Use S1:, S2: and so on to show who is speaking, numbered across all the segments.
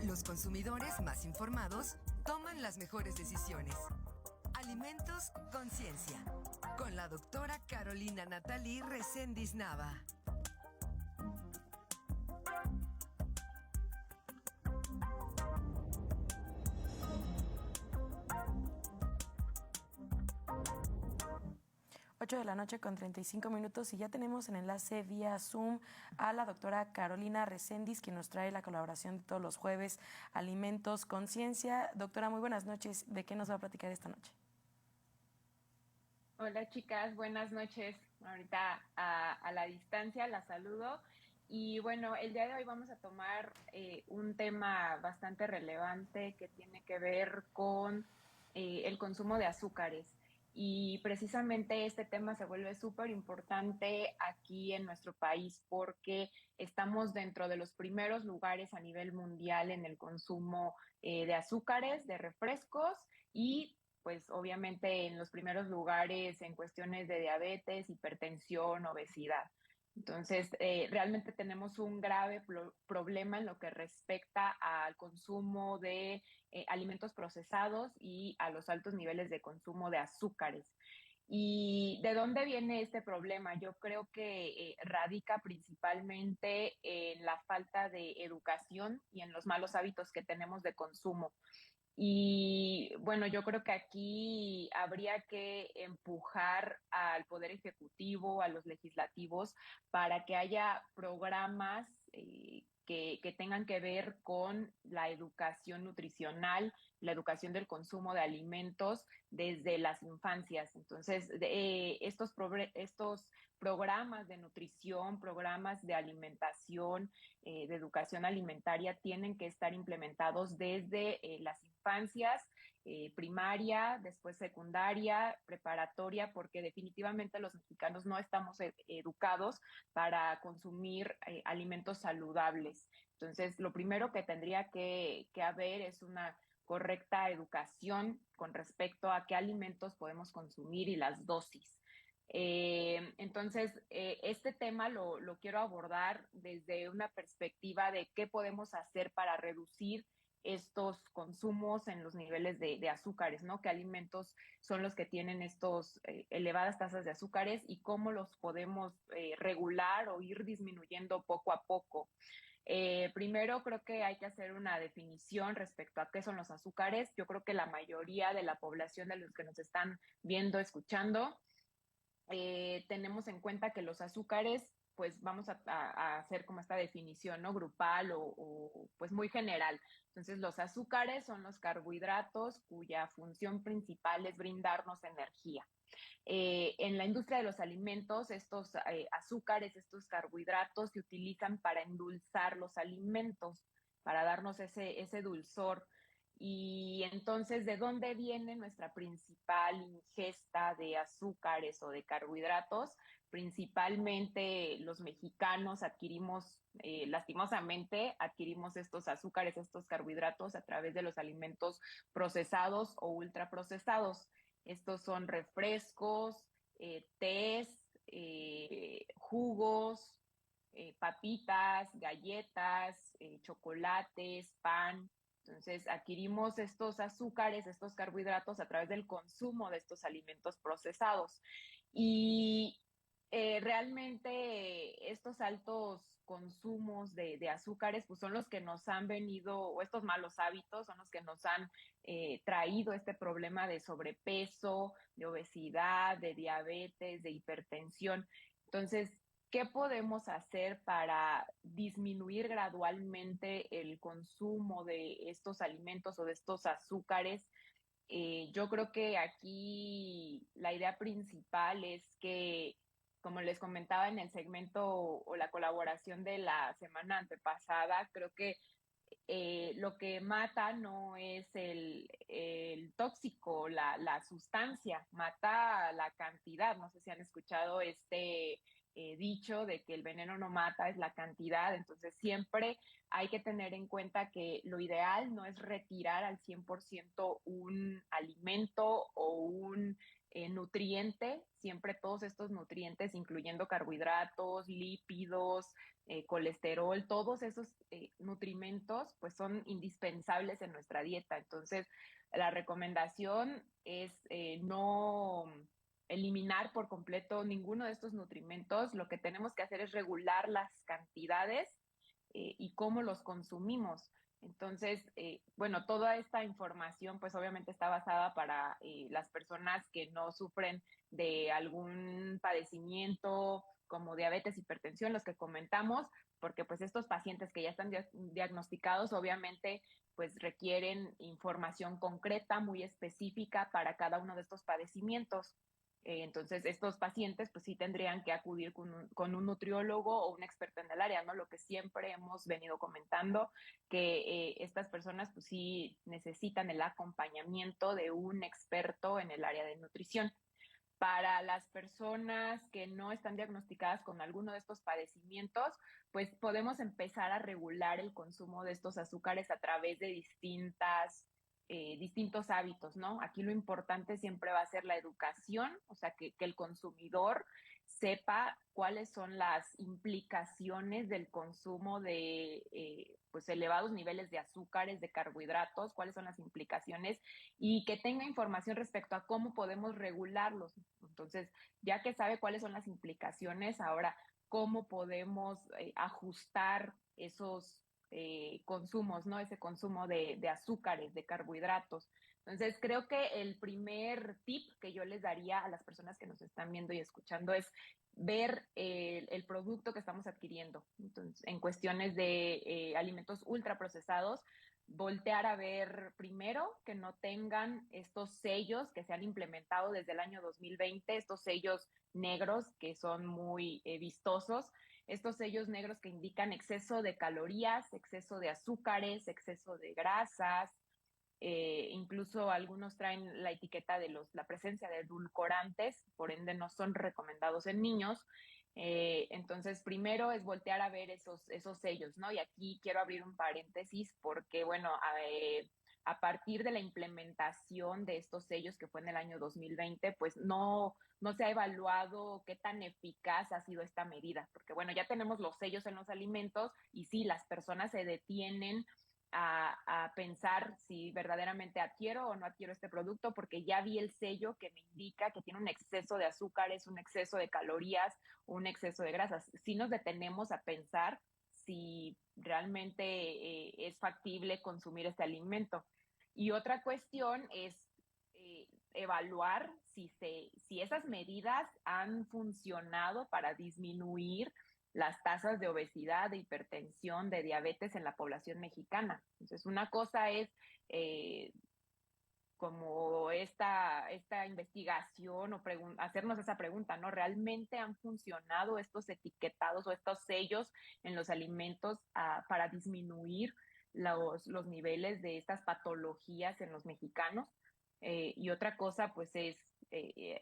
S1: Los consumidores más informados toman las mejores decisiones. Alimentos Conciencia, con la doctora Carolina Natalí Reséndiz Nava.
S2: Ocho de la noche con 35 minutos y ya tenemos en enlace vía Zoom a la doctora Carolina Reséndiz, quien nos trae la colaboración de todos los jueves, Alimentos Conciencia. Doctora, muy buenas noches. ¿De qué nos va a platicar esta noche?
S3: Hola chicas, buenas noches. Ahorita a la distancia las saludo. Y bueno, el día de hoy vamos a tomar un tema bastante relevante que tiene que ver con el consumo de azúcares. Y precisamente este tema se vuelve súper importante aquí en nuestro país porque estamos dentro de los primeros lugares a nivel mundial en el consumo de azúcares, de refrescos y pues obviamente en los primeros lugares en cuestiones de diabetes, hipertensión, obesidad. Entonces, realmente tenemos un grave problema en lo que respecta al consumo de alimentos procesados y a los altos niveles de consumo de azúcares. ¿Y de dónde viene este problema? Yo creo que radica principalmente en la falta de educación y en los malos hábitos que tenemos de consumo. Y bueno, yo creo que aquí habría que empujar al Poder Ejecutivo, a los legislativos, para que haya programas que tengan que ver con la educación nutricional, la educación del consumo de alimentos desde las infancias. Entonces, estos programas de nutrición, programas de alimentación, de educación alimentaria tienen que estar implementados desde las infancias, primaria, después secundaria, preparatoria, porque definitivamente los mexicanos no estamos educados para consumir alimentos saludables. Entonces, lo primero que tendría que haber es una correcta educación con respecto a qué alimentos podemos consumir y las dosis. Entonces, este tema lo quiero abordar desde una perspectiva de qué podemos hacer para reducir estos consumos en los niveles de azúcares, ¿no? ¿Qué alimentos son los que tienen estos elevadas tasas de azúcares y cómo los podemos regular o ir disminuyendo poco a poco? Primero, creo que hay que hacer una definición respecto a qué son los azúcares. Yo creo que la mayoría de la población de los que nos están viendo, escuchando, tenemos en cuenta que los azúcares, pues vamos a hacer como esta definición, ¿no? Grupal o pues muy general. Entonces, los azúcares son los carbohidratos cuya función principal es brindarnos energía. En la industria de los alimentos, estos azúcares, estos carbohidratos se utilizan para endulzar los alimentos, para darnos ese dulzor. Y entonces, ¿de dónde viene nuestra principal ingesta de azúcares o de carbohidratos? Principalmente los mexicanos adquirimos, lastimosamente, adquirimos estos azúcares, estos carbohidratos a través de los alimentos procesados o ultraprocesados. Estos son refrescos, tés, jugos, papitas, galletas, chocolates, pan. Entonces, adquirimos estos azúcares, estos carbohidratos a través del consumo de estos alimentos procesados. Y realmente estos altos consumos de azúcares pues son los que nos han venido, o estos malos hábitos son los que nos han traído este problema de sobrepeso, de obesidad, de diabetes, de hipertensión. Entonces, ¿qué podemos hacer para disminuir gradualmente el consumo de estos alimentos o de estos azúcares? Yo creo que aquí la idea principal es que, como les comentaba en el segmento o la colaboración de la semana antepasada, creo que lo que mata no es el tóxico, la sustancia, mata la cantidad. No sé si han escuchado este dicho de que el veneno no mata, es la cantidad. Entonces siempre hay que tener en cuenta que lo ideal no es retirar al 100% un alimento o un nutriente, siempre todos estos nutrientes, incluyendo carbohidratos, lípidos, colesterol, todos esos nutrimentos, pues son indispensables en nuestra dieta. Entonces, la recomendación es no eliminar por completo ninguno de estos nutrimentos. Lo que tenemos que hacer es regular las cantidades y cómo los consumimos. Entonces, bueno, toda esta información pues obviamente está basada para las personas que no sufren de algún padecimiento como diabetes, hipertensión, los que comentamos, porque pues estos pacientes que ya están diagnosticados obviamente pues requieren información concreta, muy específica para cada uno de estos padecimientos. Entonces, estos pacientes pues sí tendrían que acudir con un nutriólogo o un experto en el área, ¿no? Lo que siempre hemos venido comentando, que estas personas pues sí necesitan el acompañamiento de un experto en el área de nutrición. Para las personas que no están diagnosticadas con alguno de estos padecimientos, pues podemos empezar a regular el consumo de estos azúcares a través de distintos hábitos, ¿no? Aquí lo importante siempre va a ser la educación, o sea, que el consumidor sepa cuáles son las implicaciones del consumo de pues elevados niveles de azúcares, de carbohidratos, cuáles son las implicaciones y que tenga información respecto a cómo podemos regularlos. Entonces, ya que sabe cuáles son las implicaciones, ahora cómo podemos ajustar esos consumos, ¿no? Ese consumo de azúcares, de carbohidratos. Entonces, creo que el primer tip que yo les daría a las personas que nos están viendo y escuchando es ver el producto que estamos adquiriendo. Entonces, en cuestiones de alimentos ultraprocesados, voltear a ver primero que no tengan estos sellos que se han implementado desde el año 2020, estos sellos negros que son muy vistosos, estos sellos negros que indican exceso de calorías, exceso de azúcares, exceso de grasas, incluso algunos traen la etiqueta de la presencia de edulcorantes, por ende no son recomendados en niños. Entonces, primero es voltear a ver esos sellos, ¿no? Y aquí quiero abrir un paréntesis porque, bueno, a partir de la implementación de estos sellos que fue en el año 2020, pues no se ha evaluado qué tan eficaz ha sido esta medida, porque bueno, ya tenemos los sellos en los alimentos y sí, las personas se detienen a pensar si verdaderamente adquiero o no adquiero este producto, porque ya vi el sello que me indica que tiene un exceso de azúcares, un exceso de calorías, un exceso de grasas. Si nos detenemos a pensar si realmente es factible consumir este alimento. Y otra cuestión es evaluar si esas medidas han funcionado para disminuir las tasas de obesidad, de hipertensión, de diabetes en la población mexicana. Entonces, una cosa es como esta investigación o hacernos esa pregunta, ¿no? ¿Realmente han funcionado estos etiquetados o estos sellos en los alimentos para disminuir los niveles de estas patologías en los mexicanos? Y otra cosa, pues, es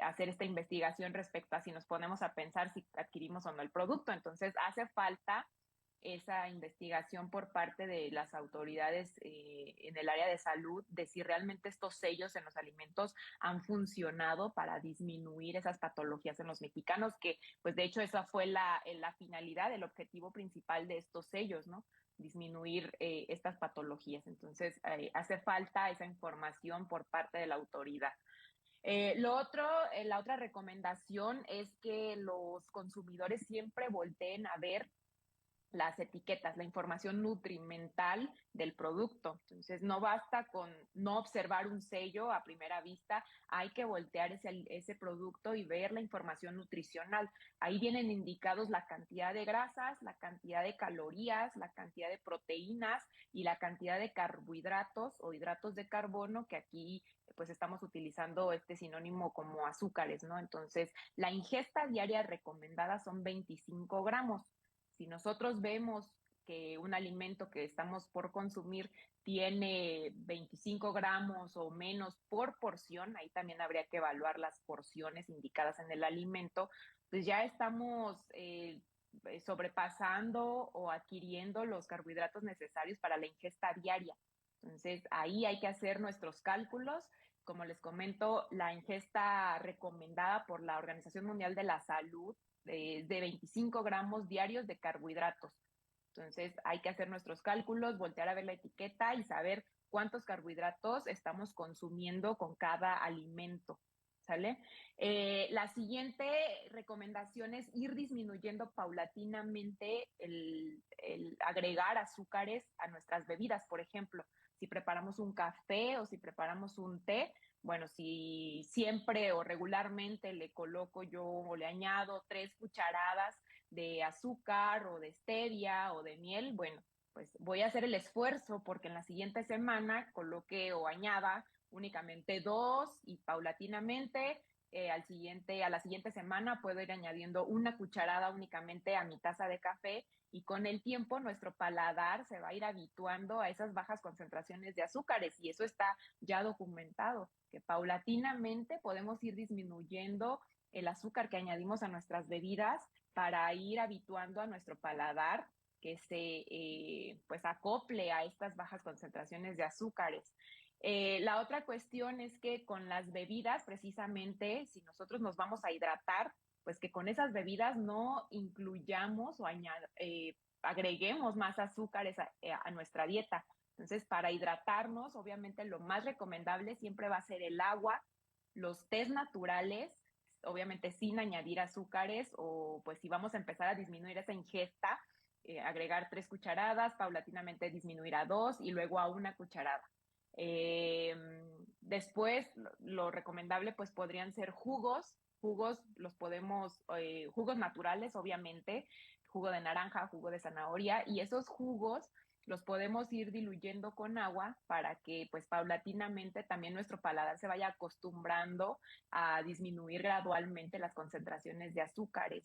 S3: hacer esta investigación respecto a si nos ponemos a pensar si adquirimos o no el producto. Entonces, hace falta esa investigación por parte de las autoridades en el área de salud de si realmente estos sellos en los alimentos han funcionado para disminuir esas patologías en los mexicanos, que pues de hecho esa fue la finalidad, el objetivo principal de estos sellos, ¿no? Disminuir estas patologías. Entonces, hace falta esa información por parte de la autoridad. La otra recomendación es que los consumidores siempre volteen a ver las etiquetas, la información nutrimental del producto. Entonces, no basta con no observar un sello a primera vista, hay que voltear ese producto y ver la información nutricional. Ahí vienen indicados la cantidad de grasas, la cantidad de calorías, la cantidad de proteínas y la cantidad de carbohidratos o hidratos de carbono, que aquí pues estamos utilizando este sinónimo como azúcares, ¿no? Entonces, la ingesta diaria recomendada son 25 gramos. Si nosotros vemos que un alimento que estamos por consumir tiene 25 gramos o menos por porción, ahí también habría que evaluar las porciones indicadas en el alimento, pues ya estamos sobrepasando o adquiriendo los carbohidratos necesarios para la ingesta diaria. Entonces, ahí hay que hacer nuestros cálculos como les comento, la ingesta recomendada por la Organización Mundial de la Salud es de 25 gramos diarios de carbohidratos. Entonces hay que hacer nuestros cálculos, voltear a ver la etiqueta y saber cuántos carbohidratos estamos consumiendo con cada alimento. ¿Sale? La siguiente recomendación es ir disminuyendo paulatinamente el agregar azúcares a nuestras bebidas. Por ejemplo, si preparamos un café o si preparamos un té, bueno, si siempre o regularmente le coloco yo o le añado 3 cucharadas de azúcar o de stevia o de miel, bueno, pues voy a hacer el esfuerzo porque en la siguiente semana coloque o añada únicamente 2 y paulatinamente a la siguiente semana puedo ir añadiendo 1 cucharada únicamente a mi taza de café y con el tiempo nuestro paladar se va a ir habituando a esas bajas concentraciones de azúcares y eso está ya documentado, que paulatinamente podemos ir disminuyendo el azúcar que añadimos a nuestras bebidas para ir habituando a nuestro paladar que se pues acople a estas bajas concentraciones de azúcares. La otra cuestión es que con las bebidas, precisamente, si nosotros nos vamos a hidratar, pues que con esas bebidas no incluyamos o agreguemos más azúcares a nuestra dieta. Entonces, para hidratarnos, obviamente lo más recomendable siempre va a ser el agua, los tés naturales, obviamente sin añadir azúcares, o pues si vamos a empezar a disminuir esa ingesta, agregar 3 cucharadas, paulatinamente disminuir a 2 y luego a 1 cucharada. Después, lo recomendable pues podrían ser jugos los podemos, jugos naturales, obviamente, jugo de naranja, jugo de zanahoria, y esos jugos los podemos ir diluyendo con agua para que pues paulatinamente también nuestro paladar se vaya acostumbrando a disminuir gradualmente las concentraciones de azúcares.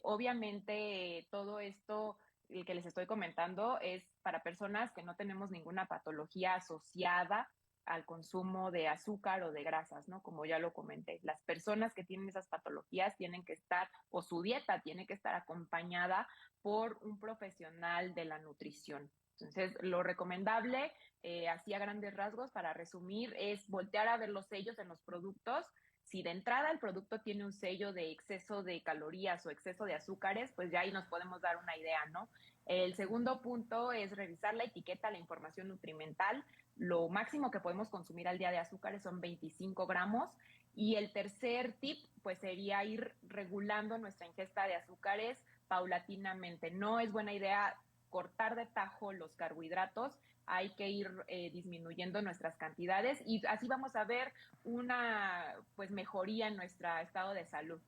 S3: Obviamente todo esto el que les estoy comentando es para personas que no tenemos ninguna patología asociada al consumo de azúcar o de grasas, ¿no? Como ya lo comenté, las personas que tienen esas patologías tienen que estar, o su dieta tiene que estar acompañada por un profesional de la nutrición. Entonces, lo recomendable, así a grandes rasgos, para resumir, es voltear a ver los sellos en los productos. Si de entrada el producto tiene un sello de exceso de calorías o exceso de azúcares, pues ya ahí nos podemos dar una idea, ¿no? El segundo punto es revisar la etiqueta, la información nutrimental. Lo máximo que podemos consumir al día de azúcares son 25 gramos. Y el tercer tip, pues sería ir regulando nuestra ingesta de azúcares paulatinamente. No es buena idea cortar de tajo los carbohidratos, hay que ir disminuyendo nuestras cantidades y así vamos a ver una pues mejoría en nuestro estado de salud.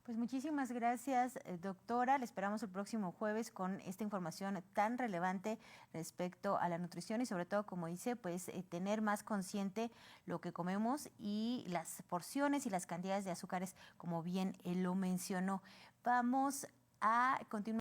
S4: Pues muchísimas gracias, doctora. Le esperamos el próximo jueves con esta información tan relevante respecto a la nutrición y sobre todo, como dice, pues tener más consciente lo que comemos y las porciones y las cantidades de azúcares, como bien lo mencionó. Vamos a continuar.